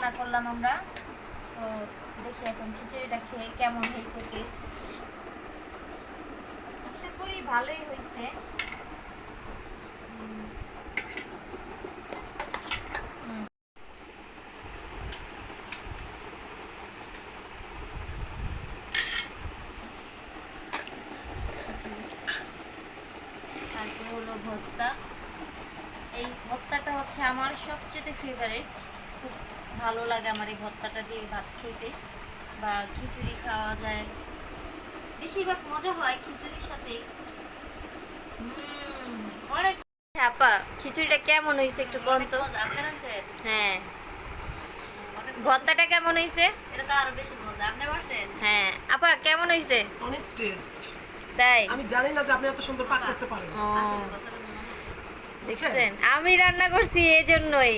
রান্না করলাম আমরা। তো দেখি এখন খিচুড়িটা খেয়ে কেমন হয়েছে টেস্ট। আশা করি ভালোই হয়েছে। তারপর হলো ভর্তা। এই ভর্তাটা হচ্ছে আমার সবচেয়ে ফেভারিট। খুব ভালো লাগে আমার এই ভর্তাটা দিয়ে ভাত খেতে বা খিচুড়ি খাওয়া যায়। বেশিরভাগ মজা হয় খিচুড়ির সাথে। অনেক। আপা খিচুড়িটা কেমন হয়েছে একটু কোন তো? হ্যাঁ, ভর্তাটা কেমন হয়েছে? এটা তো আরো বেশি মজা। আপনি পারছেন? হ্যাঁ আপা কেমন হয়েছে? অনেক টেস্ট। তাই আমি জানি না যে আপনি এত সুন্দর পাক করতে পারেন। ও আসলে কথাটা মনে হচ্ছে। দেখছেন আমি রান্না করছি এই জন্যই।